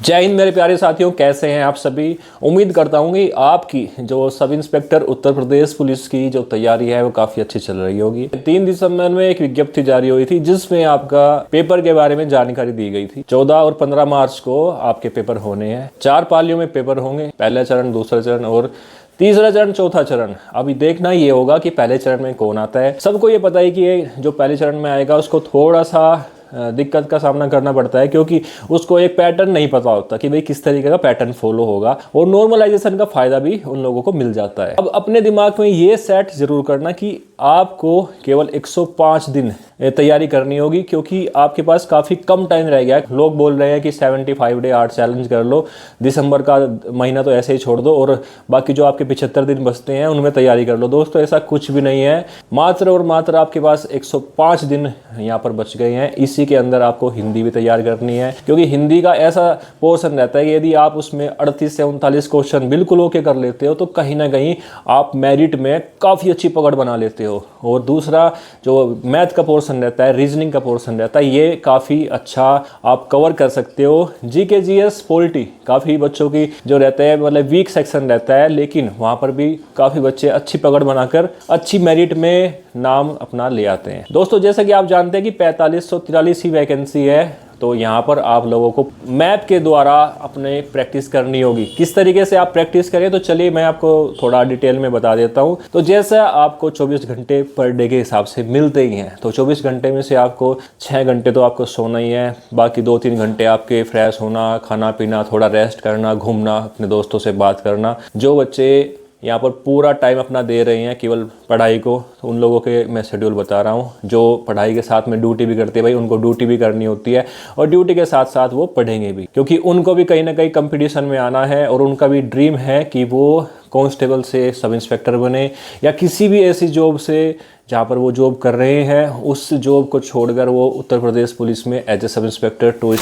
जय हिंद मेरे प्यारे साथियों, कैसे हैं आप सभी। उम्मीद करता हूं कि आपकी जो sub inspector Uttar Pradesh police की जो तैयारी है वो काफ़ी अच्छी चल रही होगी। 3 दिसंबर में एक विज्ञप्ति जारी हुई थी जिसमें आपका पेपर के बारे में जानकारी दी गई थी। 14 और 15 मार्च को आपके पेपर होने हैं। 4 पालियों में पेपर होंगे, पहला चरण, दूसरा चरण और तीसरा चरण, चौथा चरण। अभी देखना ये होगा कि पहले चरण में कौन आता है। सबको ये पता है कि ये जो पहले चरण में आएगा उसको थोड़ा सा दिक्कत का सामना करना पड़ता है, क्योंकि उसको एक पैटर्न नहीं पता होता कि भाई किस तरीके का पैटर्न फॉलो होगा, और नॉर्मलाइजेशन का फायदा भी उन लोगों को मिल जाता है। अब अपने दिमाग में ये सेट जरूर करना कि आपको केवल 105 दिन तैयारी करनी होगी, क्योंकि आपके पास काफ़ी कम टाइम रह गया है। लोग बोल रहे हैं कि 75 डे आर्ट चैलेंज कर लो, दिसंबर का महीना तो ऐसे ही छोड़ दो और बाकी जो आपके 75 दिन बचते हैं उनमें तैयारी कर लो। दोस्तों, ऐसा कुछ भी नहीं है। मात्र और मात्र आपके पास 105 दिन यहाँ पर बच गए हैं। इसी के अंदर आपको हिंदी भी तैयार करनी है, क्योंकि हिंदी का ऐसा पोर्शन रहता है कि यदि आप उसमें 38 से 39 क्वेश्चन बिल्कुल ओके कर लेते हो तो कहीं ना कहीं आप मेरिट में काफ़ी अच्छी पकड़ बना लेते हो। और दूसरा जो मैथ का पोर्शन रहता है, रीजनिंग का पोर्शन रहता है, ये काफ़ी अच्छा आप कवर कर सकते हो। जीके जीएस पॉलिटी काफ़ी बच्चों की जो रहता है मतलब वीक सेक्शन रहता है, लेकिन वहाँ पर भी काफ़ी बच्चे अच्छी पकड़ बनाकर अच्छी मेरिट में नाम अपना ले आते हैं। दोस्तों, जैसा कि आप जानते हैं कि 4543 ही वैकेंसी है, तो यहाँ पर आप लोगों को मैप के द्वारा अपने प्रैक्टिस करनी होगी। किस तरीके से आप प्रैक्टिस करें, तो चलिए मैं आपको थोड़ा डिटेल में बता देता हूँ। तो जैसा आपको 24 घंटे पर डे के हिसाब से मिलते ही हैं, तो 24 घंटे में से आपको 6 घंटे तो आपको सोना ही है, बाकी 2-3 घंटे आपके फ्रेश होना, खाना पीना, थोड़ा रेस्ट करना, घूमना, अपने दोस्तों से बात करना। जो बच्चे यहाँ पर पूरा टाइम अपना दे रहे हैं केवल पढ़ाई को, तो उन लोगों के मैं शेड्यूल बता रहा हूँ। जो पढ़ाई के साथ में ड्यूटी भी करते हैं, भाई उनको ड्यूटी भी करनी होती है और ड्यूटी के साथ साथ वो पढ़ेंगे भी, क्योंकि उनको भी कहीं ना कहीं कंपटीशन में आना है और उनका भी ड्रीम है कि वो कांस्टेबल से सब इंस्पेक्टर बने या किसी भी ऐसी जॉब से जहाँ पर वो जॉब कर रहे हैं उस जॉब को छोड़कर वो उत्तर प्रदेश पुलिस में as a sub inspector 2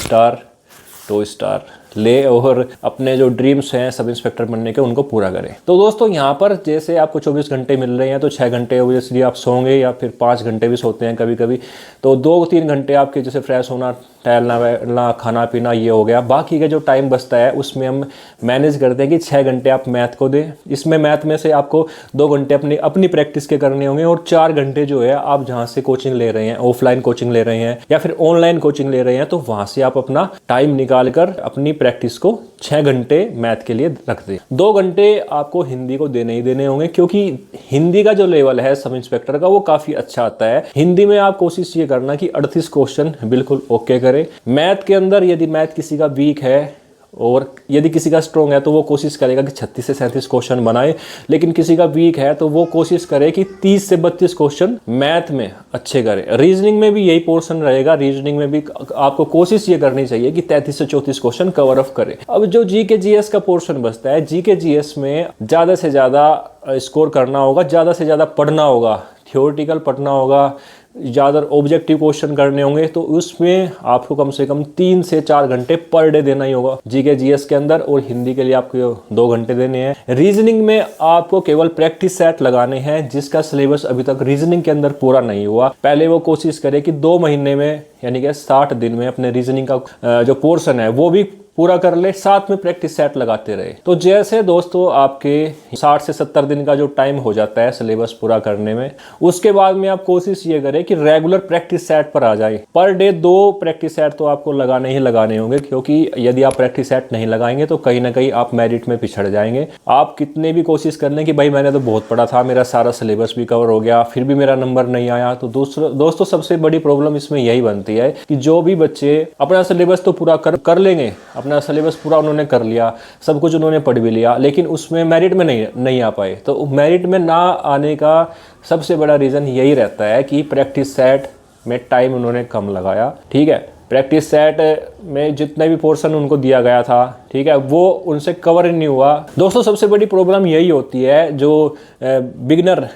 star ले और अपने जो ड्रीम्स हैं सब इंस्पेक्टर बनने के उनको पूरा करें। तो दोस्तों, यहाँ पर जैसे आपको 24 घंटे मिल रहे हैं तो 6 घंटे ऑब्वियसली आप सोंगे या फिर 5 घंटे भी सोते हैं कभी कभी, तो 2-3 घंटे आपके जैसे फ्रेश होना, टहलना वहलना, खाना पीना, ये हो गया। बाकी का जो टाइम बचता है उसमें हम मैनेज करते हैं कि 6 घंटे आप मैथ को दें। इसमें मैथ में से आपको 2 घंटे अपनी प्रैक्टिस के करने होंगे और 4 घंटे जो है आप जहाँ से कोचिंग ले रहे हैं, ऑफलाइन कोचिंग ले रहे हैं या फिर ऑनलाइन कोचिंग ले रहे हैं, तो वहाँ से आप अपना टाइम निकाल कर अपनी प्रैक्टिस को 6 घंटे मैथ के लिए रख दें। 2 घंटे आपको हिंदी को देने ही देने होंगे, क्योंकि हिंदी का जो लेवल है सब इंस्पेक्टर का वो काफी अच्छा आता है। हिंदी में आप कोशिश ये करना कि 38 क्वेश्चन बिल्कुल ओके करें। मैथ के अंदर यदि मैथ किसी का वीक है और यदि किसी का स्ट्रॉन्ग है तो वो कोशिश करेगा कि 36 से 37 क्वेश्चन बनाए, लेकिन किसी का वीक है तो वो कोशिश करे कि 30 से 32 क्वेश्चन मैथ में अच्छे करे। रीजनिंग में भी यही पोर्शन रहेगा। रीजनिंग में भी आपको कोशिश ये करनी चाहिए कि 33 से 34 क्वेश्चन कवर अप करे। अब जो जीके जीएस का पोर्शन बचता है, जीके जीएस में ज़्यादा से ज़्यादा स्कोर करना होगा, ज़्यादा से ज़्यादा पढ़ना होगा, थियोरेटिकल पढ़ना होगा, ज़्यादा ऑब्जेक्टिव क्वेश्चन करने होंगे, तो उसमें आपको कम से कम 3 से 4 घंटे पर डे देना ही होगा जीके जीएस के अंदर, और हिंदी के लिए आपको 2 घंटे देने हैं। रीजनिंग में आपको केवल प्रैक्टिस सेट लगाने हैं, जिसका सिलेबस अभी तक रीजनिंग के अंदर पूरा नहीं हुआ। पहले वो कोशिश करे कि 2 महीने में यानी कि 60 दिन में अपने रीजनिंग का जो पोर्शन है वो भी पूरा कर ले, साथ में प्रैक्टिस सेट लगाते रहे। तो जैसे दोस्तों आपके 60 से 70 दिन का जो टाइम हो जाता है सिलेबस पूरा करने में, उसके बाद में आप कोशिश ये करें कि रेगुलर प्रैक्टिस सेट पर आ जाए। पर डे 2 प्रैक्टिस सेट तो आपको लगाने ही लगाने होंगे, क्योंकि यदि आप प्रैक्टिस सेट नहीं लगाएंगे तो कहीं ना कहीं आप मेरिट में पिछड़ जाएंगे। आप कितने भी कोशिश कर लें कि भाई मैंने तो बहुत पढ़ा था, मेरा सारा सिलेबस भी कवर हो गया, फिर भी मेरा नंबर नहीं आया, तो दोस्तों सबसे बड़ी प्रॉब्लम इसमें यही बनती है कि जो भी बच्चे अपना सिलेबस तो पूरा कर लेंगे, अपना सिलेबस पूरा उन्होंने कर लिया, सब कुछ उन्होंने पढ़ भी लिया, लेकिन उसमें मेरिट में नहीं आ पाए। तो मेरिट में ना आने का सबसे बड़ा रीज़न यही रहता है कि प्रैक्टिस सेट में टाइम उन्होंने कम लगाया। ठीक है, प्रैक्टिस सेट में जितने भी पोर्शन उनको दिया गया था, ठीक है, वो उनसे कवर नहीं हुआ। दोस्तों, सबसे बड़ी प्रॉब्लम यही होती है जो बिगिनर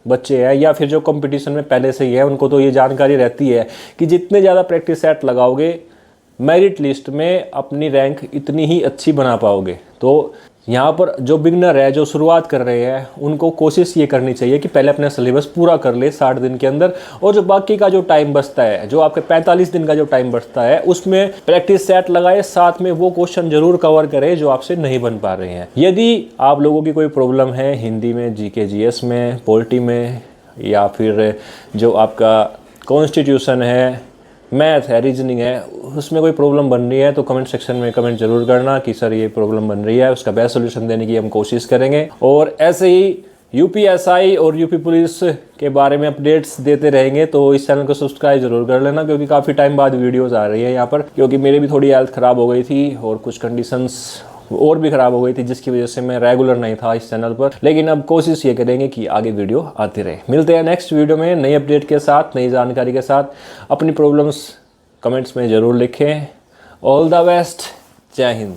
बच्चे हैं या फिर जो कंपटीशन में पहले से ही है, उनको तो ये जानकारी रहती है कि जितने ज़्यादा प्रैक्टिस सेट लगाओगे मेरिट लिस्ट में अपनी रैंक इतनी ही अच्छी बना पाओगे। तो यहाँ पर जो बिगनर है, जो शुरुआत कर रहे हैं, उनको कोशिश ये करनी चाहिए कि पहले अपना सिलेबस पूरा कर ले 60 दिन के अंदर, और जो बाकी का जो टाइम बचता है, जो आपके 45 दिन का जो टाइम बचता है, उसमें प्रैक्टिस सेट लगाए, साथ में वो क्वेश्चन जरूर कवर करें जो आपसे नहीं बन पा रहे हैं। यदि आप लोगों की कोई प्रॉब्लम है हिंदी में, जीके जीएस में, पॉलिटी में, या फिर जो आपका कॉन्स्टिट्यूशन है, मैथ है, रीजनिंग है, उसमें कोई प्रॉब्लम बन रही है तो कमेंट सेक्शन में कमेंट जरूर करना कि सर ये प्रॉब्लम बन रही है, उसका बेस्ट सोल्यूशन देने की हम कोशिश करेंगे। और ऐसे ही यूपीएसआई और यूपी पुलिस के बारे में अपडेट्स देते रहेंगे, तो इस चैनल को सब्सक्राइब जरूर कर लेना, क्योंकि काफ़ी टाइम बाद वीडियोज़ आ रही है यहाँ पर, क्योंकि मेरी भी थोड़ी हेल्थ ख़राब हो गई थी और कुछ कंडीशंस और भी ख़राब हो गई थी, जिसकी वजह से मैं रेगुलर नहीं था इस चैनल पर। लेकिन अब कोशिश ये करेंगे कि आगे वीडियो आती रहे। मिलते हैं नेक्स्ट वीडियो में नई अपडेट के साथ, नई जानकारी के साथ। अपनी प्रॉब्लम्स कमेंट्स में ज़रूर लिखें। ऑल द बेस्ट, जय हिंद।